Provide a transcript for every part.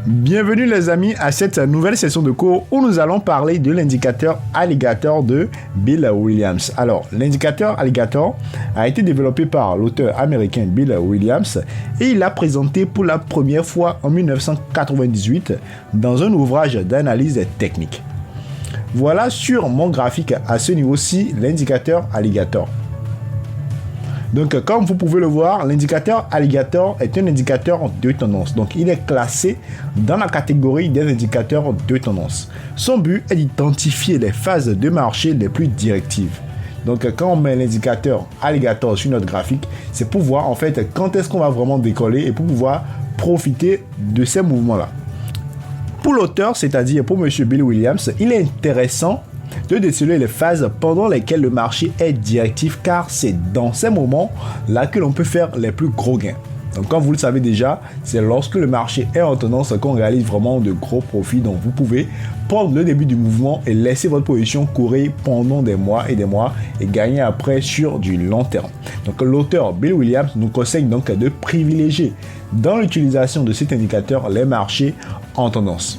Bienvenue les amis à cette nouvelle session de cours où nous allons parler de l'indicateur alligator de Bill Williams. Alors, l'indicateur alligator a été développé par l'auteur américain Bill Williams et il l'a présenté pour la première fois en 1998 dans un ouvrage d'analyse technique. Voilà sur mon graphique à ce niveau-ci l'indicateur alligator. Donc, comme vous pouvez le voir, l'indicateur alligator est un indicateur de tendance. Donc, il est classé dans la catégorie des indicateurs de tendance. Son but est d'identifier les phases de marché les plus directives. Donc, quand on met l'indicateur alligator sur notre graphique, c'est pour voir en fait quand est-ce qu'on va vraiment décoller et pour pouvoir profiter de ces mouvements-là. Pour l'auteur, c'est-à-dire pour M. Bill Williams, il est intéressant de déceler les phases pendant lesquelles le marché est directif car c'est dans ces moments-là que l'on peut faire les plus gros gains. Donc comme vous le savez déjà, c'est lorsque le marché est en tendance qu'on réalise vraiment de gros profits. Donc vous pouvez prendre le début du mouvement et laisser votre position courir pendant des mois et gagner après sur du long terme. Donc l'auteur Bill Williams nous conseille donc de privilégier dans l'utilisation de cet indicateur les marchés en tendance.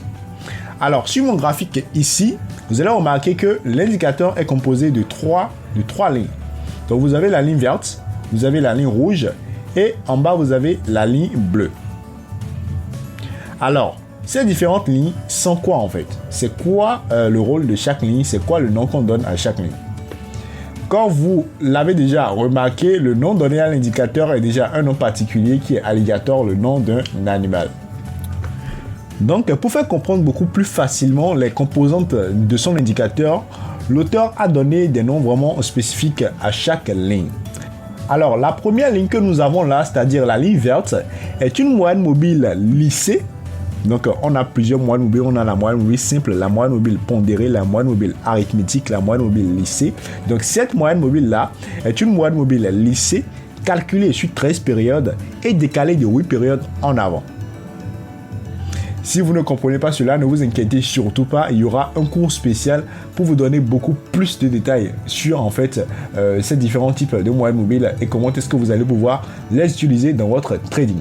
Alors sur mon graphique ici, vous allez remarquer que l'indicateur est composé de trois lignes. Donc vous avez la ligne verte, vous avez la ligne rouge et en bas vous avez la ligne bleue. Alors, ces différentes lignes sont quoi en fait? C'est quoi le rôle de chaque ligne? C'est quoi le nom qu'on donne à chaque ligne? Quand vous l'avez déjà remarqué, le nom donné à l'indicateur est déjà un nom particulier qui est alligator, le nom d'un animal. Donc, pour faire comprendre beaucoup plus facilement les composantes de son indicateur, l'auteur a donné des noms vraiment spécifiques à chaque ligne. Alors, la première ligne que nous avons là, c'est-à-dire la ligne verte, est une moyenne mobile lissée. Donc, on a plusieurs moyennes mobiles. On a la moyenne mobile simple, la moyenne mobile pondérée, la moyenne mobile arithmétique, la moyenne mobile lissée. Donc, cette moyenne mobile-là est une moyenne mobile lissée, calculée sur 13 périodes et décalée de 8 périodes en avant. Si vous ne comprenez pas cela, ne vous inquiétez surtout pas, il y aura un cours spécial pour vous donner beaucoup plus de détails sur en fait ces différents types de moyennes mobiles et comment est-ce que vous allez pouvoir les utiliser dans votre trading.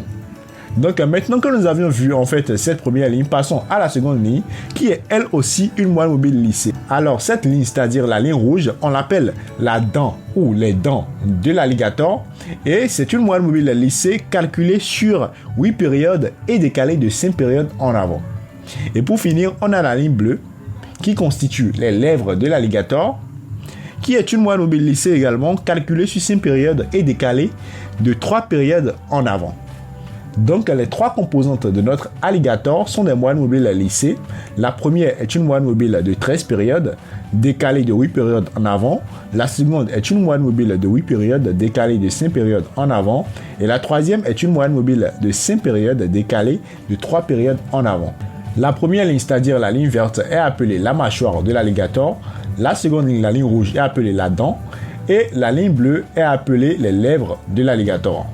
Donc maintenant que nous avions vu en fait cette première ligne, passons à la seconde ligne qui est elle aussi une moyenne mobile lissée. Alors cette ligne, c'est-à-dire la ligne rouge, on l'appelle la dent ou les dents de l'alligator et c'est une moyenne mobile lissée calculée sur 8 périodes et décalée de 5 périodes en avant. Et pour finir, on a la ligne bleue qui constitue les lèvres de l'alligator qui est une moyenne mobile lissée également calculée sur 5 périodes et décalée de 3 périodes en avant. Donc, les trois composantes de notre alligator sont des moyennes mobiles lissées. La première est une moyenne mobile de 13 périodes, décalée de 8 périodes en avant. La seconde est une moyenne mobile de 8 périodes, décalée de 5 périodes en avant. Et la troisième est une moyenne mobile de 5 périodes, décalée de 3 périodes en avant. La première ligne, c'est-à-dire la ligne verte, est appelée la mâchoire de l'alligator. La seconde ligne, la ligne rouge, est appelée la dent. Et la ligne bleue est appelée les lèvres de l'alligator.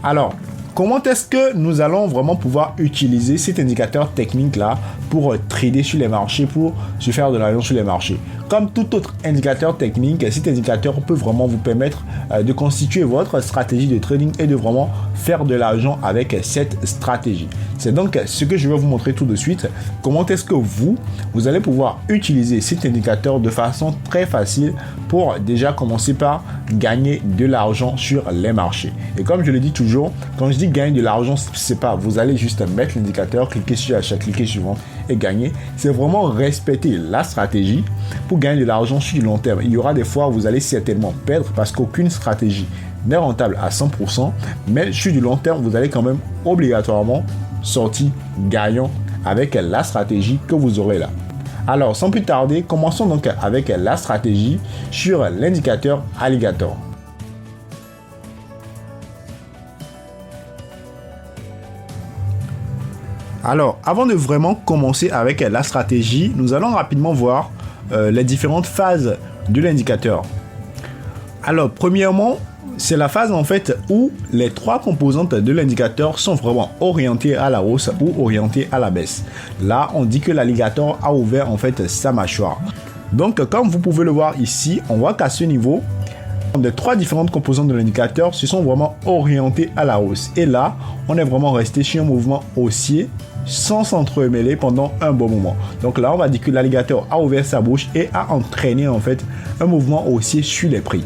Alors, comment est-ce que nous allons vraiment pouvoir utiliser cet indicateur technique-là pour trader sur les marchés, pour se faire de l'argent sur les marchés? Comme tout autre indicateur technique, cet indicateur peut vraiment vous permettre de constituer votre stratégie de trading et de vraiment faire de l'argent avec cette stratégie. C'est donc ce que je vais vous montrer tout de suite. Comment est-ce que vous allez pouvoir utiliser cet indicateur de façon très facile pour déjà commencer par gagner de l'argent sur les marchés. Et comme je le dis toujours, quand je dis gagner de l'argent, c'est pas vous allez juste mettre l'indicateur, cliquer sur achat, cliquer suivant et gagner. C'est vraiment respecter la stratégie pour gagner de l'argent sur du long terme. Il y aura des fois où vous allez certainement perdre parce qu'aucune stratégie n'est rentable à 100%, mais sur du long terme, vous allez quand même obligatoirement sortir gagnant avec la stratégie que vous aurez là. Alors, sans plus tarder, commençons donc avec la stratégie sur l'indicateur alligator. Alors, avant de vraiment commencer avec la stratégie, nous allons rapidement voir les différentes phases de l'indicateur. Alors, premièrement, c'est la phase en fait où les trois composantes de l'indicateur sont vraiment orientées à la hausse ou orientées à la baisse. Là, on dit que l'alligator a ouvert en fait sa mâchoire. Donc, comme vous pouvez le voir ici, on voit qu'à ce niveau, les trois différentes composantes de l'indicateur se sont vraiment orientées à la hausse. Et là, on est vraiment resté sur un mouvement haussier sans s'entremêler pendant un bon moment. Donc là, on va dire que l'alligator a ouvert sa bouche et a entraîné en fait un mouvement haussier sur les prix.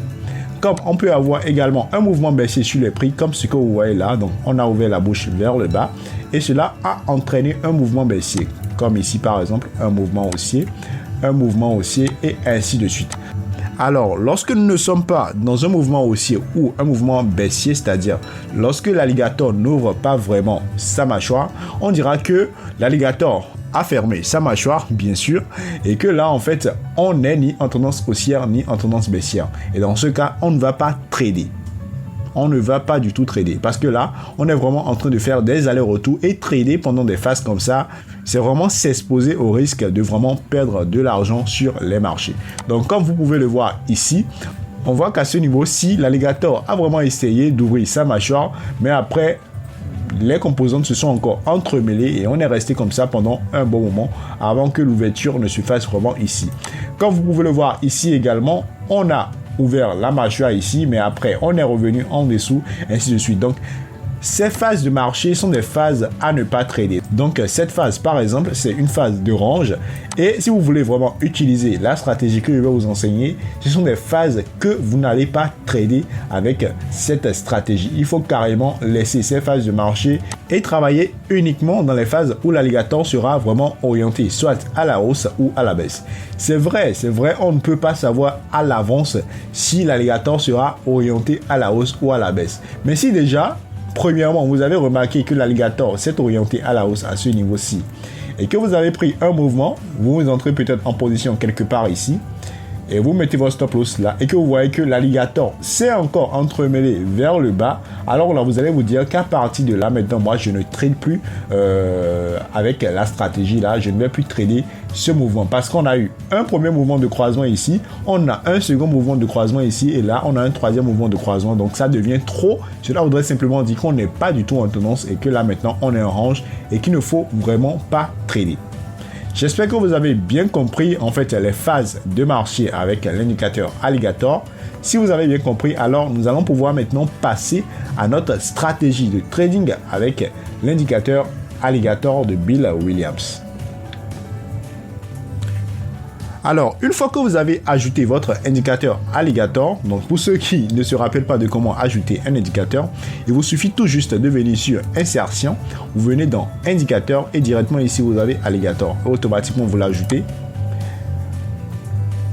Comme on peut avoir également un mouvement baissier sur les prix, comme ce que vous voyez là. Donc on a ouvert la bouche vers le bas et cela a entraîné un mouvement baissier. Comme ici par exemple, un mouvement haussier et ainsi de suite. Alors, lorsque nous ne sommes pas dans un mouvement haussier ou un mouvement baissier, c'est-à-dire lorsque l'alligator n'ouvre pas vraiment sa mâchoire, on dira que l'alligator a fermé sa mâchoire, bien sûr, et que là, en fait, on n'est ni en tendance haussière ni en tendance baissière. Et dans ce cas, on ne va pas trader. On ne va pas du tout trader parce que là, on est vraiment en train de faire des allers-retours et trader pendant des phases comme ça, c'est vraiment s'exposer au risque de vraiment perdre de l'argent sur les marchés. Donc, comme vous pouvez le voir ici, on voit qu'à ce niveau-ci, l'alligator a vraiment essayé d'ouvrir sa mâchoire, mais après, les composantes se sont encore entremêlées et on est resté comme ça pendant un bon moment avant que l'ouverture ne se fasse vraiment ici. Comme vous pouvez le voir ici également, on a ouvert la mâchoire ici, mais après on est revenu en dessous, ainsi de suite. Donc ces phases de marché sont des phases à ne pas trader. Donc cette phase par exemple, c'est une phase de range, et si vous voulez vraiment utiliser la stratégie que je vais vous enseigner, ce sont des phases que vous n'allez pas trader avec cette stratégie. Il faut carrément laisser ces phases de marché et travailler uniquement dans les phases où l'alligator sera vraiment orienté soit à la hausse ou à la baisse. C'est vrai, on ne peut pas savoir à l'avance si l'alligator sera orienté à la hausse ou à la baisse. Mais si déjà, premièrement, vous avez remarqué que l'alligator s'est orienté à la hausse à ce niveau-ci et que vous avez pris un mouvement, vous entrez peut-être en position quelque part ici et vous mettez votre stop loss là et que vous voyez que l'alligator s'est encore entremêlé vers le bas, alors là vous allez vous dire qu'à partir de là maintenant moi je ne trade plus avec la stratégie là, je ne vais plus trader ce mouvement parce qu'on a eu un premier mouvement de croisement ici, on a un second mouvement de croisement ici et là on a un troisième mouvement de croisement, donc ça devient trop. Cela voudrait simplement dire qu'on n'est pas du tout en tendance et que là maintenant on est en range et qu'il ne faut vraiment pas trader. J'espère que vous avez bien compris en fait les phases de marché avec l'indicateur alligator. Si vous avez bien compris, alors nous allons pouvoir maintenant passer à notre stratégie de trading avec l'indicateur alligator de Bill Williams. Alors, une fois que vous avez ajouté votre indicateur alligator, donc pour ceux qui ne se rappellent pas de comment ajouter un indicateur, il vous suffit tout juste de venir sur insertion, vous venez dans indicateur et directement ici vous avez alligator. Automatiquement vous l'ajoutez.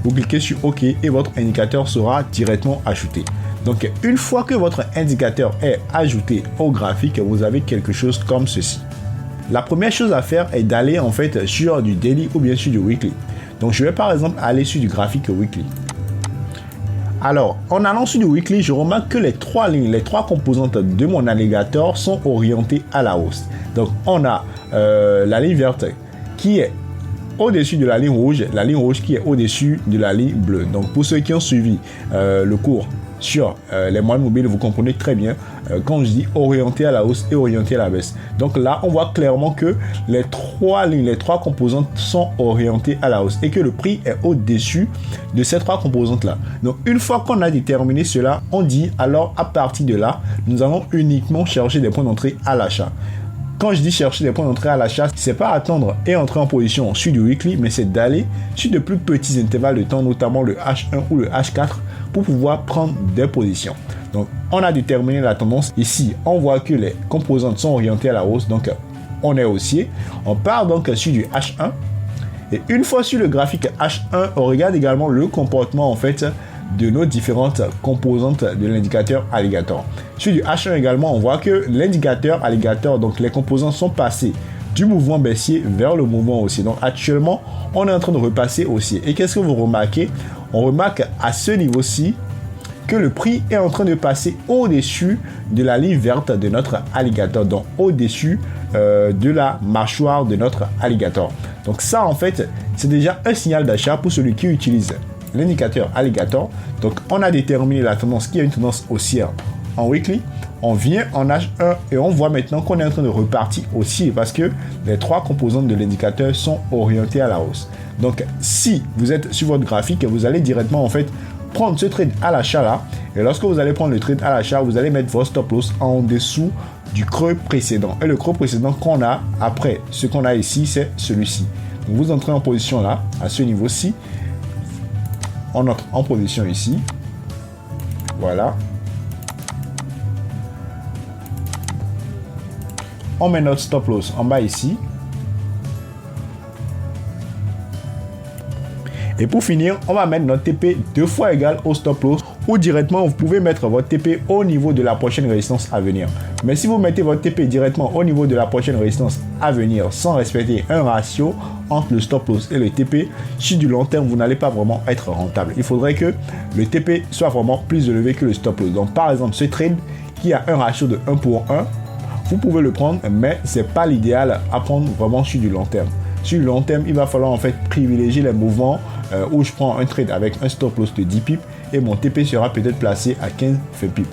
Vous cliquez sur OK et votre indicateur sera directement ajouté. Donc, une fois que votre indicateur est ajouté au graphique, vous avez quelque chose comme ceci. La première chose à faire est d'aller en fait sur du daily ou bien sur du weekly. Donc, je vais par exemple aller sur du graphique weekly. Alors, en allant sur du weekly, je remarque que les trois lignes, les trois composantes de mon alligator sont orientées à la hausse. Donc, on a la ligne verte qui est au-dessus de la ligne rouge qui est au-dessus de la ligne bleue. Donc, pour ceux qui ont suivi le cours sur les moyennes mobiles, vous comprenez très bien quand je dis orienté à la hausse et orienté à la baisse. Donc là, on voit clairement que les trois lignes, les trois composantes sont orientées à la hausse et que le prix est au-dessus de ces trois composantes-là. Donc une fois qu'on a déterminé cela, on dit alors à partir de là, nous allons uniquement chercher des points d'entrée à l'achat. Quand je dis chercher des points d'entrée à l'achat, c'est pas attendre et entrer en position sur du weekly, mais c'est d'aller sur de plus petits intervalles de temps, notamment le H1 ou le H4, pour pouvoir prendre des positions. Donc, on a déterminé la tendance. Ici, on voit que les composantes sont orientées à la hausse, donc on est haussier. On part donc sur du H1. Et une fois sur le graphique H1, on regarde également le comportement en fait de nos différentes composantes de l'indicateur alligator. Sur du H1 également, on voit que l'indicateur alligator, donc les composantes sont passées du mouvement baissier vers le mouvement haussier. Donc actuellement, on est en train de repasser haussier. Et qu'est-ce que vous remarquez? On remarque à ce niveau-ci que le prix est en train de passer au-dessus de la ligne verte de notre alligator, donc au-dessus de la mâchoire de notre alligator. Donc ça, en fait, c'est déjà un signal d'achat pour celui qui utilise l'indicateur alligator. Donc on a déterminé la tendance qui est une tendance haussière en weekly. On vient en H1 et on voit maintenant qu'on est en train de repartir haussier parce que les trois composantes de l'indicateur sont orientées à la hausse. Donc si vous êtes sur votre graphique, vous allez directement en fait prendre ce trade à l'achat là. Et lorsque vous allez prendre le trade à l'achat, vous allez mettre votre stop loss en dessous du creux précédent. Et le creux précédent qu'on a après, ce qu'on a ici, c'est celui-ci. Donc vous entrez en position là, à ce niveau-ci. On entre en position ici. Voilà. On met notre stop loss en bas ici. Et pour finir, on va mettre notre TP 2 fois égal au stop loss, ou directement vous pouvez mettre votre TP au niveau de la prochaine résistance à venir. Mais si vous mettez votre TP directement au niveau de la prochaine résistance à venir sans respecter un ratio entre le stop loss et le TP, sur du long terme, vous n'allez pas vraiment être rentable. Il faudrait que le TP soit vraiment plus élevé que le stop loss. Donc par exemple, ce trade qui a un ratio de 1 pour 1, vous pouvez le prendre, mais ce n'est pas l'idéal à prendre vraiment sur du long terme. Sur le long terme, il va falloir en fait privilégier les mouvements où je prends un trade avec un stop loss de 10 pips et mon TP sera peut-être placé à 15 pips.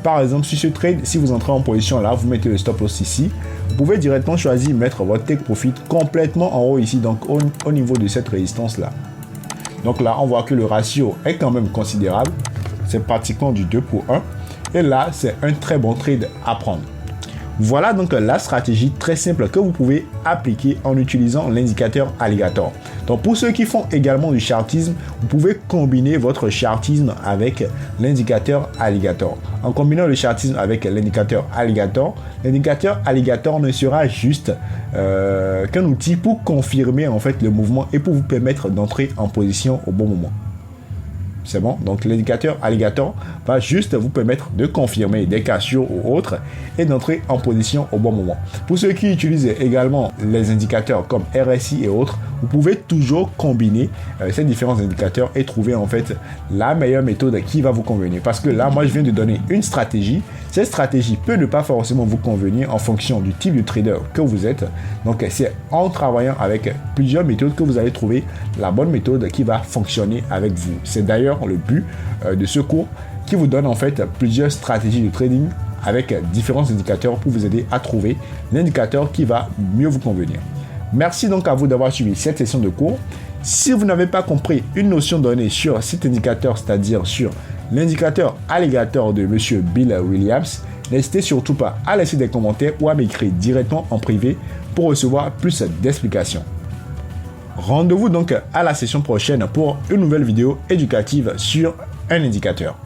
Par exemple, sur ce trade, si vous entrez en position là, vous mettez le stop loss ici. Vous pouvez directement choisir mettre votre take profit complètement en haut ici, donc au niveau de cette résistance là. Donc là, on voit que le ratio est quand même considérable. C'est pratiquement du 2 pour 1. Et là, c'est un très bon trade à prendre. Voilà donc la stratégie très simple que vous pouvez appliquer en utilisant l'indicateur alligator. Donc pour ceux qui font également du chartisme, vous pouvez combiner votre chartisme avec l'indicateur alligator. En combinant le chartisme avec l'indicateur alligator ne sera juste qu'un outil pour confirmer en fait le mouvement et pour vous permettre d'entrer en position au bon moment. C'est bon, donc l'indicateur alligator va juste vous permettre de confirmer des cassures ou autres et d'entrer en position au bon moment. Pour ceux qui utilisent également les indicateurs comme RSI et autres, vous pouvez toujours combiner ces différents indicateurs et trouver en fait la meilleure méthode qui va vous convenir. Parce que là, moi, je viens de donner une stratégie. Cette stratégie peut ne pas forcément vous convenir en fonction du type de trader que vous êtes. Donc, c'est en travaillant avec plusieurs méthodes que vous allez trouver la bonne méthode qui va fonctionner avec vous. C'est d'ailleurs le but de ce cours qui vous donne en fait plusieurs stratégies de trading avec différents indicateurs pour vous aider à trouver l'indicateur qui va mieux vous convenir. Merci donc à vous d'avoir suivi cette session de cours. Si vous n'avez pas compris une notion donnée sur cet indicateur, c'est-à-dire sur l'indicateur alligator de Monsieur Bill Williams, n'hésitez surtout pas à laisser des commentaires ou à m'écrire directement en privé pour recevoir plus d'explications. Rendez-vous donc à la session prochaine pour une nouvelle vidéo éducative sur un indicateur.